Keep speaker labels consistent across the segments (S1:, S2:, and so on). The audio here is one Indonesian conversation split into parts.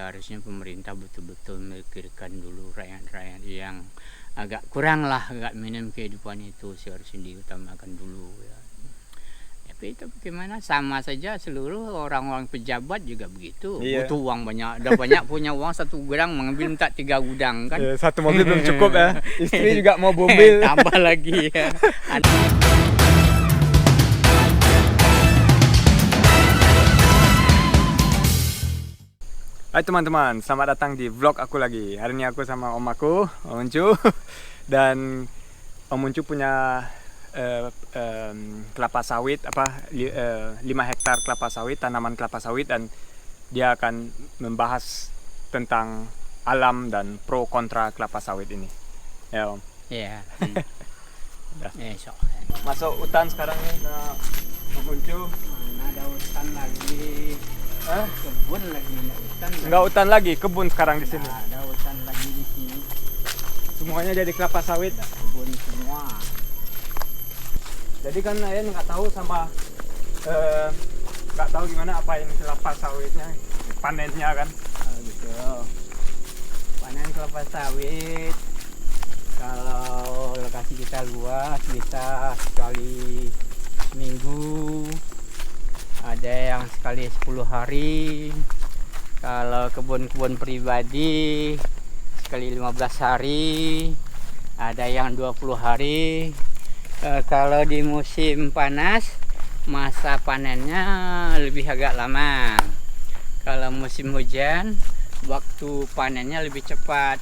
S1: seharusnya pemerintah betul-betul memikirkan dulu rakyat-rakyat yang agak kurang lah, agak minim kehidupan itu seharusnya diutamakan dulu ya. Tapi itu bagaimana, sama saja seluruh orang-orang pejabat juga begitu.
S2: Iya.
S1: Butuh uang banyak, udah banyak punya uang 1 gudang, mengambil minta 3 gudang kan.
S2: Ya, 1 mobil belum cukup ya. Istri juga mau mobil.
S1: Tambah lagi ya.
S2: Hai teman-teman, selamat datang di vlog aku lagi. Hari ini aku sama om aku, Om Uncu. Dan Om Uncu punya kelapa sawit, 5 hektar kelapa sawit, tanaman kelapa sawit. Dan dia akan membahas tentang alam dan pro kontra kelapa sawit ini. Ya om.
S1: Iya.
S2: Udah.
S1: So.
S2: Masuk hutan sekarang nih ke Om Uncu.
S1: Mana ada hutan lagi? Kebun lagi, hutan.
S2: Enggak hutan lagi, kebun sekarang di sini.
S1: Ada hutan lagi di sini.
S2: Semuanya jadi kelapa sawit.
S1: Kebun semua.
S2: Jadi kan saya nggak tahu sama nggak tahu gimana apa ini kelapa sawitnya, panennya kan.
S1: Gitu. Panen kelapa sawit. Kalau lokasi kita luas bisa sekali seminggu. Ada yang sekali 10 hari. Kalau kebun-kebun pribadi sekali 15 hari. Ada yang 20 hari. Kalau di musim panas masa panennya lebih agak lama. Kalau musim hujan waktu panennya lebih cepat.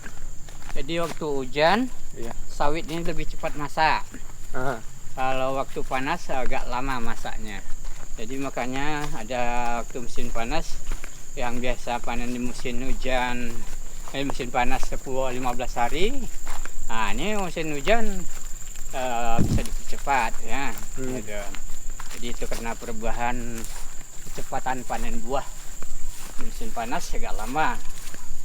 S1: Jadi waktu hujan sawit ini lebih cepat masak. Kalau waktu panas agak lama masaknya. Jadi makanya ada waktu musim panas yang biasa panen di musim hujan, musim panas 10-15 hari. Nah, ini musim hujan bisa dipercepat ya. Gitu. Jadi itu karena perubahan kecepatan panen buah. Musim panas agak lama,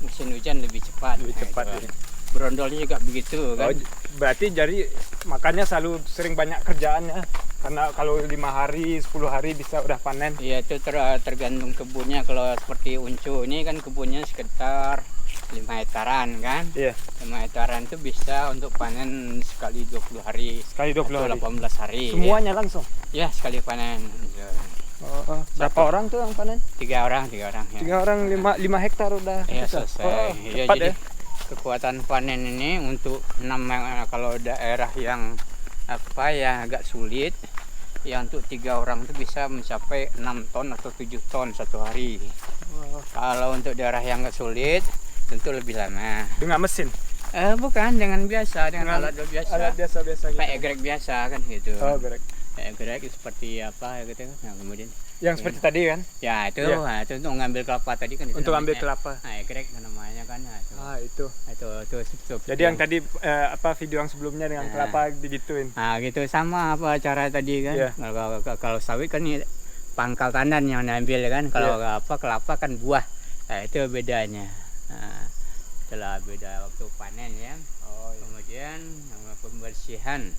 S1: musim hujan lebih cepat.
S2: Lebih cepat.
S1: Gitu. Berondolnya juga begitu kan.
S2: Berarti jadi makanya selalu sering banyak kerjaannya. Karena kalau 5 hari, 10 hari bisa udah panen.
S1: Iya, itu tergantung kebunnya. Kalau seperti Uncu ini kan kebunnya sekitar 5 hektaran kan.
S2: Iya.
S1: 5 hektaran itu bisa untuk panen sekali 20 hari.
S2: Sekali 20 hari.
S1: 18 hari.
S2: Semuanya ya. Langsung?
S1: Ya, sekali panen.
S2: Berapa orang tuh yang panen?
S1: 3 orang ya.
S2: 3 orang 5 hektar udah.
S1: Ya, selesai. Ya,
S2: cepat
S1: jadi
S2: ya.
S1: kekuatan panen ini untuk 6, kalau daerah yang yang agak sulit, ya untuk 3 orang itu bisa mencapai 6 ton atau 7 ton 1 hari. Kalau untuk daerah yang agak sulit tentu lebih lama.
S2: Dengan mesin?
S1: Bukan, dengan alat biasa.
S2: Alat biasa gitu.
S1: Kayak egrek biasa kan gitu.
S2: Oh, egrek.
S1: Egrek seperti apa ya gitu. Nah, kemudian
S2: yang seperti tadi kan?
S1: Ya itu,
S2: iya.
S1: Nah, itu untuk ngambil kelapa tadi kan.
S2: Untuk ambil kelapa.
S1: Nah, egrek namanya kan. Nah,
S2: itu.
S1: Itu.
S2: Jadi yang tadi video yang sebelumnya dengan kelapa digituin.
S1: Nah, gitu sama apa cara tadi kan.
S2: Yeah.
S1: Kalau sawit kan ini pangkal tandan yang diambil kan. Kalau kelapa kan buah. Nah, itu bedanya. Nah, itulah beda waktu panen ya. Kemudian pembersihan.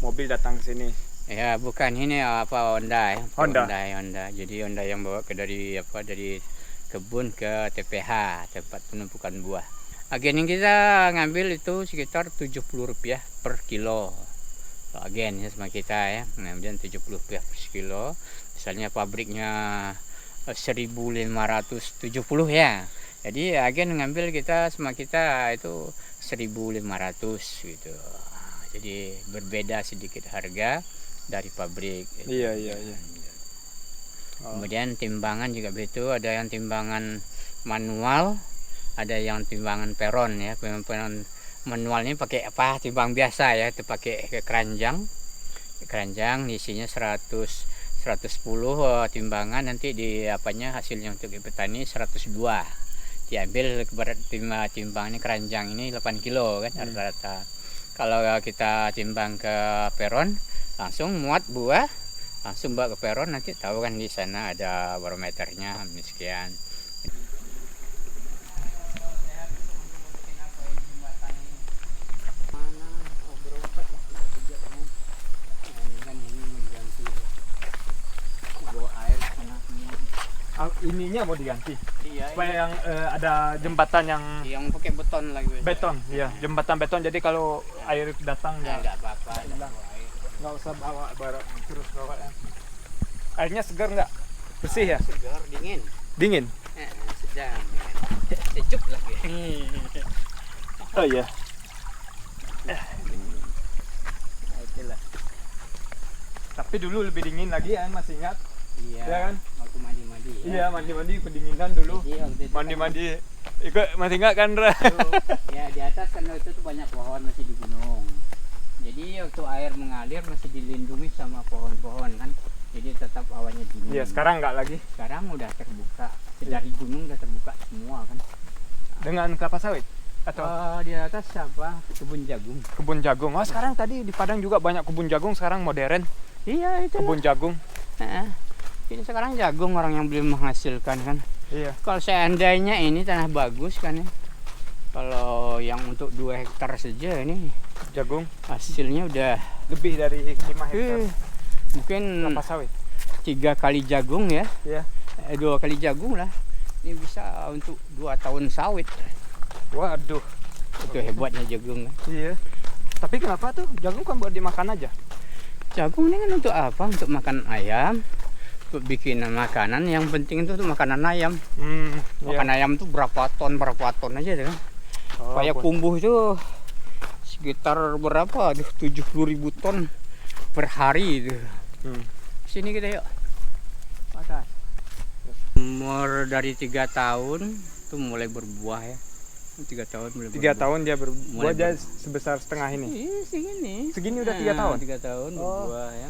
S2: Mobil datang ke sini.
S1: Ya, bukan ini Honda ya.
S2: Honda.
S1: Jadi Honda yang bawa dari kebun ke TPH, tempat penumpukan buah. Agen yang kita ngambil itu sekitar Rp70 per kilo. Agen ya sama kita ya. Kemudian Rp70 per kilo. Misalnya pabriknya 1.570 ya. Jadi agen ngambil kita sama kita itu 1.500 gitu. Jadi berbeda sedikit harga dari pabrik.
S2: Iya.
S1: Kemudian timbangan juga begitu, ada yang timbangan manual, ada yang timbangan peron ya. Peron manual ini pakai timbang biasa ya, itu pakai keranjang isinya 110 timbangan, nanti di hasilnya untuk petani 102. Diambil berat timbang ini, keranjang ini 8 kilo kan rata-rata. Kalau kita timbang ke peron langsung muat buah, langsung bawa ke peron, nanti tahu kan di sana ada barometernya sekian.
S2: ininya mau diganti.
S1: Iya.
S2: Supaya yang ada jembatan yang
S1: pakai beton lagi.
S2: beton, ya, jembatan beton. Jadi kalau air datang
S1: Enggak apa-apa.
S2: nggak usah bawa barang terus bawa ya. Airnya segar nggak? Bersih ya?
S1: Segar, dingin.
S2: Dingin?
S1: Sedang. Sejuk lagi.
S2: Oh iya.
S1: Nah, itulah.
S2: Tapi dulu lebih dingin lagi ya, masih ingat?
S1: Iya.
S2: Ya kan?
S1: Waktu mandi-mandi. Ya.
S2: Iya, mandi-mandi kedinginan dulu.
S1: Jadi, waktu itu
S2: Mandi-mandi. Ikut masih ingat kan, Ra?
S1: ya di atas kan itu tuh banyak pohon masih di gunung. Jadi waktu air mengalir masih dilindungi sama pohon-pohon kan. Jadi tetap awannya dingin.
S2: Iya, sekarang nggak lagi.
S1: Sekarang udah terbuka. Dari gunung udah terbuka semua kan.
S2: Dengan kelapa sawit atau
S1: Di atas apa? Kebun jagung.
S2: kebun jagung. Oh, sekarang tadi di Padang juga banyak kebun jagung, sekarang modern.
S1: Iya itu.
S2: Kebun jagung.
S1: Ini sekarang jagung orang yang belum menghasilkan kan.
S2: Iya.
S1: Kalau seandainya ini tanah bagus kan ya. Kalau yang untuk 2 hektar saja ini
S2: Jagung
S1: hasilnya udah
S2: lebih dari 5 hektar
S1: mungkin
S2: kelapa sawit.
S1: 3 kali jagung ya.
S2: Iya.
S1: 2 kali jagung lah. Ini bisa untuk 2 tahun sawit.
S2: Waduh.
S1: Itu hebatnya jagung kan.
S2: Iya. Tapi kenapa tuh jagung kan buat dimakan aja?
S1: Jagung ini kan untuk apa? Untuk makan ayam. Untuk bikin makanan, yang penting itu untuk makanan ayam. Makan ayam tuh berapa ton aja tuh kan.
S2: Oh,
S1: Kayak kumbuh itu sekitar berapa? 70.000 ton per hari itu. Sini kita yuk. Atas. Umur dari 3 tahun itu mulai berbuah ya. 3 tahun mulai
S2: 3
S1: berbuah.
S2: tahun dia berbuah
S1: Mulai
S2: aja sebesar setengah ini.
S1: Iya, segini.
S2: Segini udah 3 tahun.
S1: 3 tahun
S2: Oh.
S1: berbuah ya.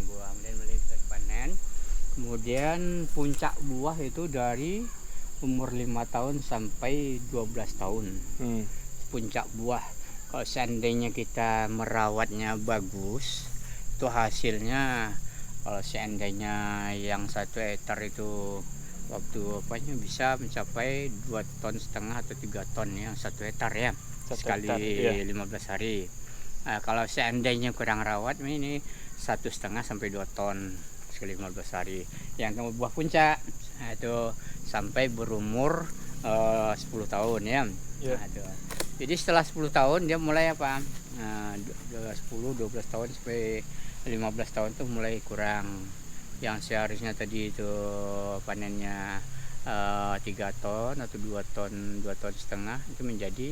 S1: Buah kemudian mulai bisa dipanen. Kemudian puncak buah itu dari umur 5 tahun sampai 12 tahun. Puncak buah. Kalau seandainya kita merawatnya bagus, itu hasilnya kalau seandainya yang 1 hektar itu waktu apanya bisa mencapai 2,5 ton atau 3 ton ya 1 hektar ya.
S2: 1
S1: Sekali
S2: hektar, iya.
S1: 15 hari. Nah, kalau seandainya kurang rawat ini 1,5 sampai 2 ton sekali 15 hari. Yang buah puncak itu sampai berumur 10 tahun ya.
S2: Yeah.
S1: Nah, jadi setelah 10 tahun dia mulai apa? 10-12 tahun sampai 15 tahun tuh mulai kurang. Yang seharusnya tadi itu panennya 3 ton atau 2 ton, 2,5 ton itu menjadi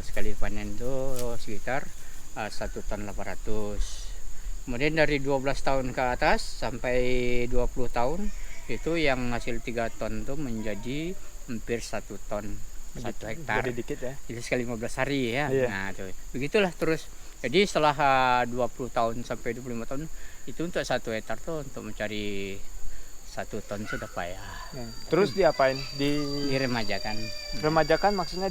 S1: sekali panen itu sekitar 1,8 ton. Kemudian dari 12 tahun ke atas sampai 20 tahun itu yang hasil 3 ton itu menjadi hampir 1 ton, 1 hektar.
S2: Jadi dikit ya.
S1: Jadi sekali 15 hari ya.
S2: Iya.
S1: Nah, tuh. Begitulah terus. Jadi setelah 20 tahun sampai 25 tahun itu untuk 1 hektar tuh untuk mencari 1 ton sudah payah.
S2: Terus diapain?
S1: Diremajakan.
S2: Remajakan maksudnya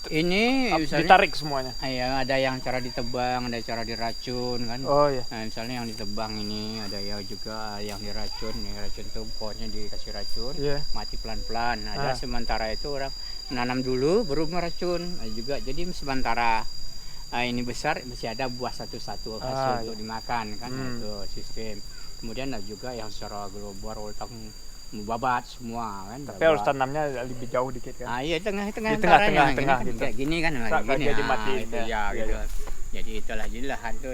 S1: Ini misalnya
S2: ditarik semuanya.
S1: ya ada yang cara ditebang, ada cara diracun kan.
S2: Oh iya.
S1: Nah, misalnya yang ditebang ini ada ya juga yang diracun. Yang racun itu pohonnya dikasih racun,
S2: Iya.
S1: mati pelan-pelan. Ada sementara itu orang menanam dulu baru meracun. Nah, juga jadi sementara ini besar masih ada buah satu-satu hasil untuk dimakan kan. Itu sistem. Kemudian ada juga yang secara global utang membabat semua kan.
S2: Tapi harus tanamnya lebih jauh dikit kan.
S1: Iya tengah-tengah
S2: Di tengah-tengah
S1: antaranya,
S2: tengah
S1: kan,
S2: gitu.
S1: kayak gini kan gini.
S2: Jadi matiin
S1: Itu
S2: ya.
S1: ya
S2: Iya,
S1: gitu.
S2: iya.
S1: Jadi itulah jadi lahan tuh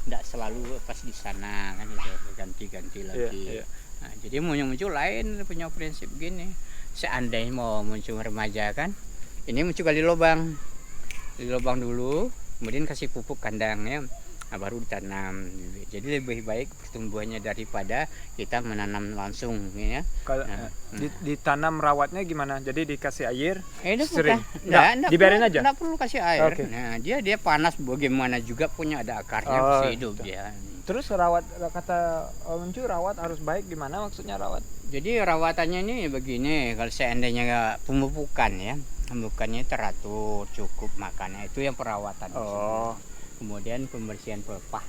S1: tidak selalu pas di sana kan itu ganti-ganti lagi.
S2: Iya.
S1: Nah, jadi muncul lain punya prinsip gini. Seandainya mau muncul remaja kan, ini muncul gali lubang dulu, kemudian kasih pupuk kandang ya. Nah, baru ditanam. Jadi lebih baik pertumbuhannya daripada kita menanam langsung ya.
S2: Kalau ditanam rawatnya gimana? Jadi dikasih air
S1: Itu
S2: sering.
S1: Enggak,
S2: Dibiarin aja.
S1: Enggak perlu kasih air.
S2: Oke.
S1: Nah, dia panas bagaimana juga punya ada akarnya
S2: Oh,
S1: bisa hidup
S2: gitu.
S1: dia.
S2: Terus rawat, kata Mencu, rawat harus baik, gimana maksudnya rawat?
S1: Jadi rawatannya ini begini, kalau seandainya pemupukan ya, pemupukannya teratur, cukup makannya itu yang perawatan.
S2: Oh.
S1: Kemudian pembersihan pelepah.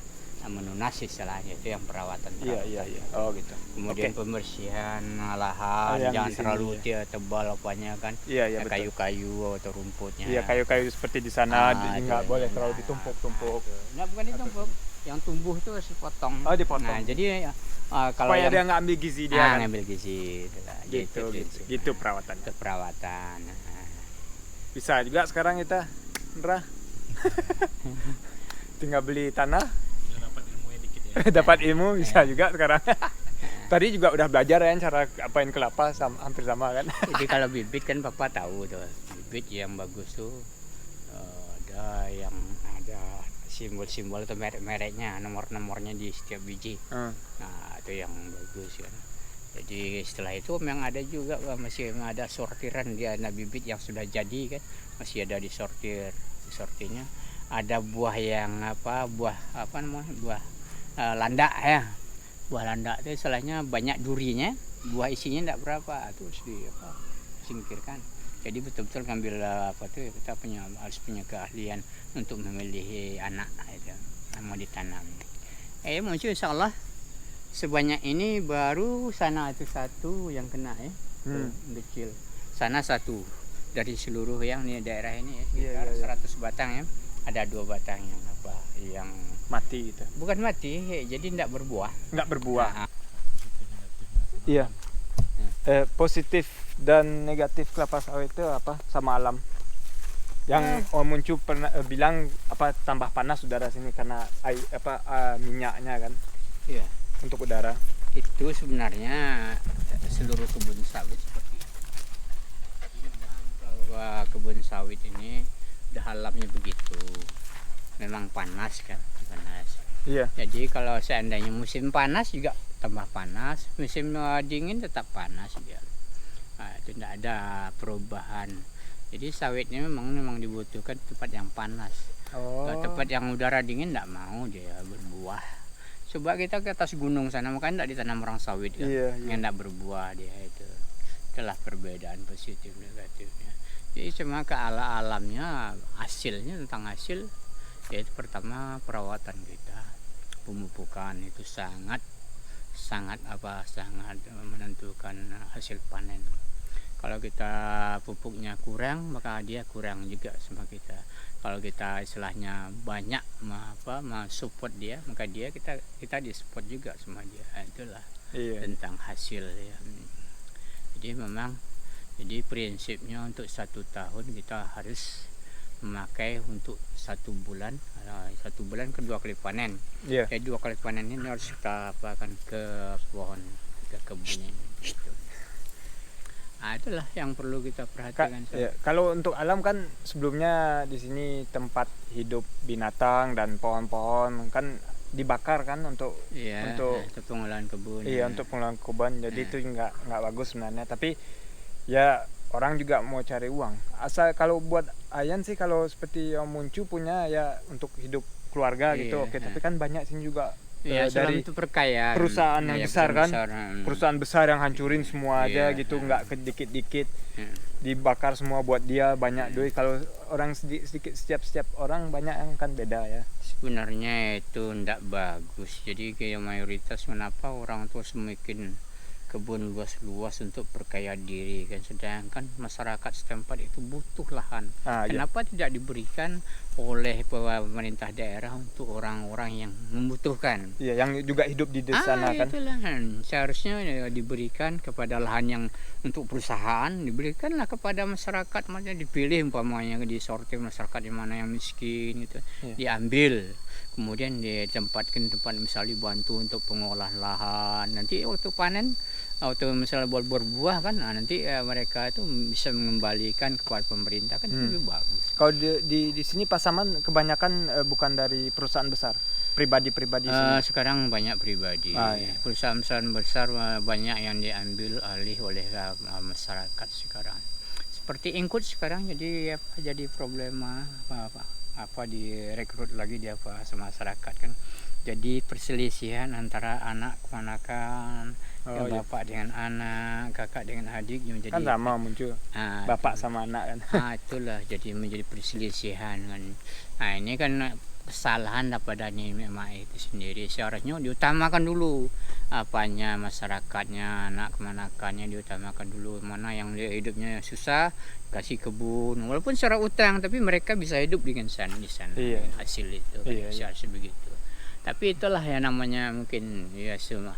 S1: menunas istilahnya, itu yang perawatan.
S2: Iya. Oh gitu.
S1: Kemudian
S2: Oke.
S1: pembersihan lahan,
S2: yang
S1: jangan
S2: di sini,
S1: terlalu
S2: ya.
S1: tebal apanya kan,
S2: Iya betul.
S1: kayu-kayu atau rumputnya.
S2: Iya kayu-kayu seperti di sana nggak
S1: itu,
S2: boleh terlalu
S1: nah,
S2: ditumpuk-tumpuk.
S1: Nah, bukan ditumpuk, yang tumbuh itu harus dipotong.
S2: Oh dipotong.
S1: Nah, jadi kalau
S2: Supaya
S1: yang
S2: dia nggak ambil gizi dia kan.
S1: ngambil gizi, itulah,
S2: Gitu perawatannya.
S1: Itu perawatan.
S2: Bisa juga sekarang kita, Indra. Tinggal beli tanah.
S3: Dapat ilmunya dikit ya.
S2: Dapat ilmu bisa juga sekarang. Tadi juga udah belajar ya cara apain kelapa hampir sama kan.
S1: Jadi kalau bibit kan Papa tahu tuh, bibit yang bagus tuh ada yang ada simbol-simbol atau merek-mereknya, nomor-nomornya di setiap biji. Nah, itu yang bagus kan. Jadi setelah itu memang ada juga masih ada sortiran dia, ada bibit yang sudah jadi kan, masih ada disortirnya. Ada buah yang buah namanya, buah landak ya. Buah landak itu istilahnya banyak durinya, buah isinya tidak berapa, itu harus singkirkan. Jadi betul-betul ngambil kita harus punya keahlian untuk memilih anak itu yang mau ditanam. Muncul insya Allah sebanyak ini baru sana itu satu yang kena ya, kecil. Sana satu dari seluruh yang di daerah ini ya, sekitar 100 batang ya, ada 2 batang yang
S2: Mati gitu.
S1: bukan mati, jadi tidak berbuah.
S2: Nggak berbuah.
S1: Nah,
S2: Iya. Positif dan negatif kelapa sawit itu apa sama alam? Yang Muncul pernah bilang tambah panas udara sini karena minyaknya kan.
S1: iya.
S2: Untuk udara.
S1: Itu sebenarnya seluruh kebun sawit seperti itu. Bahwa kebun sawit ini udah alamnya begitu, memang panas kan, panas.
S2: Iya.
S1: Jadi kalau seandainya musim panas juga tambah panas, musim dingin tetap panas dia. Nah, itu tidak ada perubahan. Jadi sawitnya memang dibutuhkan tempat yang panas. Kalau tempat yang udara dingin tidak mau dia berbuah. Coba kita ke atas gunung sana, makanya tidak ditanam orang sawit kan, yang tidak berbuah dia itu. Itulah perbedaan positif negatifnya. Jadi cuma ke alamnya, hasilnya tentang hasil, yaitu pertama perawatan kita, pemupukan itu sangat menentukan hasil panen. Kalau kita pupuknya kurang, maka dia kurang juga sama kita. Kalau kita istilahnya banyak support dia, maka kita disupport juga sama dia. Itulah tentang hasil ya. Jadi memang prinsipnya untuk 1 tahun kita harus memakai untuk 1 bulan, 1 bulan ke 2 kali panen. Jadi 2 kali panen ini harus kita apakan ke pohon, ke kebun ini. Gitu. Nah, itulah yang perlu kita perhatikan.
S2: Kalau untuk alam kan sebelumnya di sini tempat hidup binatang dan pohon-pohon kan dibakar kan untuk
S1: pengolahan kebun.
S2: Untuk pengolahan kebun. Jadi itu nggak bagus sebenarnya. Tapi ya orang juga mau cari uang. Asal kalau buat Ayan sih kalau seperti yang Muncul punya ya untuk hidup keluarga gitu. Oke, tapi kan banyak sini juga dari
S1: itu perkaya
S2: perusahaan yang besar kan, perusahaan besar yang hancurin semua aja gitu, nggak dikit-dikit dibakar semua buat dia banyak duit. Kalau orang sedikit setiap orang banyak yang kan beda ya.
S1: Sebenarnya itu tidak bagus. Jadi kayak mayoritas kenapa orang tua semakin kebun luas-luas untuk perkaya diri kan, sedangkan masyarakat setempat itu butuh lahan. Kenapa tidak diberikan oleh pemerintah daerah untuk orang-orang yang membutuhkan?
S2: Yang juga hidup di sana kan.
S1: Itulah seharusnya diberikan kepada lahan yang untuk perusahaan, diberikanlah kepada masyarakat, makanya dipilih umpamanya disortir masyarakat di mana yang miskin itu, diambil. Kemudian ditempatkan tempat misalnya dibantu untuk pengolahan lahan. Nanti waktu panen, waktu misalnya berbuah kan, nanti mereka itu bisa mengembalikan kepada pemerintah kan, lebih bagus.
S2: Kalau di sini Pasaman kebanyakan bukan dari perusahaan besar, pribadi-pribadi sini.
S1: Sekarang banyak pribadi. Perusahaan besar banyak yang diambil alih oleh masyarakat sekarang. Seperti Ingkut sekarang jadi problema direkrut lagi dia sama masyarakat kan. Jadi perselisihan antara anak kepanakan, bapak dengan anak, kakak dengan adik menjadi
S2: kan sama Muncul. Bapak sama anak kan.
S1: Itulah jadi menjadi perselisihan kan. Nah, ini kan kesalahan daripada memang itu sendiri. Seharusnya diutamakan dulu apanya, masyarakatnya, anak kemanakannya diutamakan dulu. Mana yang dia hidupnya susah kasih kebun walaupun secara utang, tapi mereka bisa hidup dengan di sana
S2: Iya.
S1: hasil itu kan.
S2: Iya, iya.
S1: Seharusnya begitu. Tapi itulah yang namanya mungkin ya semua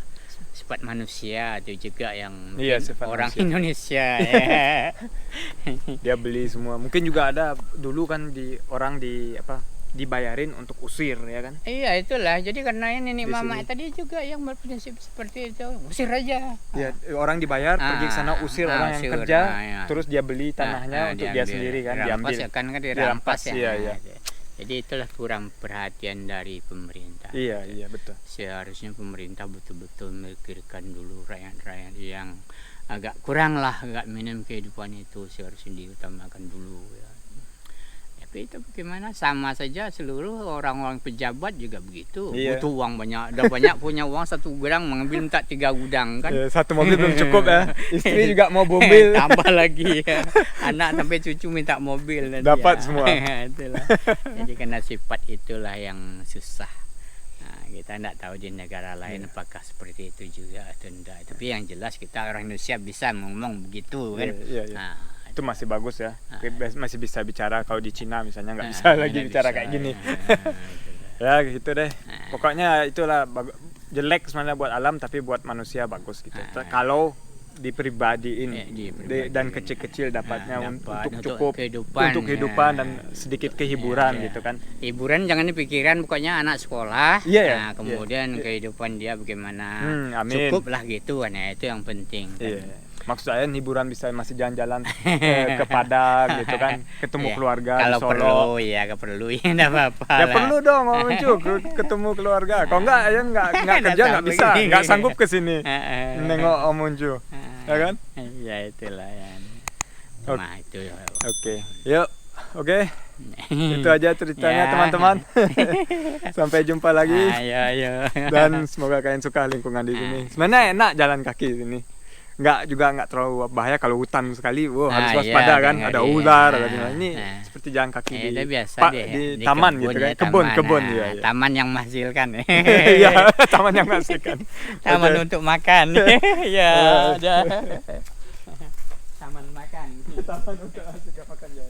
S1: sifat manusia itu juga yang
S2: Iya,
S1: mungkin
S2: sifat
S1: orang
S2: manusia.
S1: Indonesia ya.
S2: Dia beli semua. Mungkin juga ada dulu kan orang dibayarin untuk usir ya kan.
S1: Iya itulah, jadi karena ini nenek
S2: Di
S1: mama
S2: sini.
S1: tadi juga yang berprinsip seperti itu, usir aja.
S2: Ya, orang dibayar pergi ke sana usir orang yang
S1: usir,
S2: kerja,
S1: ya.
S2: terus dia beli tanahnya untuk dia sendiri kan,
S1: dirampas
S2: diambil.
S1: ya kan,
S2: Dirampas,
S1: dirampas ya.
S2: iya, iya.
S1: Jadi itulah kurang perhatian dari pemerintah.
S2: Iya, iya betul.
S1: Seharusnya pemerintah betul-betul memikirkan dulu rakyat-rakyat yang agak kurang lah, agak minim kehidupan itu seharusnya diutamakan dulu ya. Tapi itu bagaimana, sama saja seluruh orang-orang pejabat juga begitu.
S2: Iya.
S1: Butuh uang banyak, udah banyak punya uang 1 gudang, mengambil minta 3 gudang kan.
S2: Ya, satu mobil belum cukup ya. Istri juga mau mobil.
S1: Tambah lagi ya. Anak sampai cucu minta mobil nanti
S2: Dapat
S1: ya.
S2: semua.
S1: Itulah. Jadi karena sifat itulah yang susah. Nah, kita tidak tahu di negara lain apakah seperti itu juga atau tidak. Tapi yang jelas kita orang Indonesia bisa ngomong begitu kan.
S2: Iya, iya.
S1: Nah,
S2: Itu masih bagus ya. Masih bisa bicara. Kalau di Cina misalnya nggak bisa lagi
S1: nggak
S2: bicara
S1: bisa,
S2: kayak gini.
S1: ya.
S2: Ya gitu deh. Pokoknya itulah jelek sebenarnya buat alam tapi buat manusia bagus gitu. Kalau dipribadiin dan kecil-kecil dapatnya untuk cukup untuk kehidupan dan sedikit kehiburan gitu kan.
S1: Hiburan jangan dipikiran, pokoknya anak sekolah.
S2: Iya, ya.
S1: Nah, kemudian kehidupan dia bagaimana.
S2: Amin.
S1: Cukup lah gitu kan ya, itu yang penting kan.
S2: Iya. Maksud saya hiburan bisa masih jalan-jalan ke Padang gitu kan, ketemu
S1: Iya.
S2: keluarga
S1: Kalau
S2: di Solo.
S1: perlu ya, kalau perlu ya enggak apa-apa.
S2: Ya
S1: lah.
S2: perlu dong Om Uncu ketemu keluarga. Kalau enggak ya nggak kerja nggak bisa, nggak sanggup ke sini nengok Om Uncu. Ya kan?
S1: Ya itulah ya.
S2: Oke.
S1: Nah, itu.
S2: Oke. Yuk. Oke. Itu aja ceritanya
S1: Ya.
S2: teman-teman. Sampai jumpa lagi.
S1: Ayo.
S2: Dan semoga kalian suka lingkungan di sini. Sebenarnya enak jalan kaki di sini. Nggak terlalu bahaya. Kalau hutan sekali, harus waspada kan. Ada ular, ada ini seperti jalan kaki
S1: Itu biasa
S2: di taman
S1: kebun
S2: gitu
S1: ya,
S2: kan. Kebun ya.
S1: Taman yang menghasilkan.
S2: Iya, taman yang menghasilkan.
S1: Taman
S2: Oke.
S1: untuk makan. Ya, ada. Taman makan.
S2: Taman untuk menghasilkan makan ya.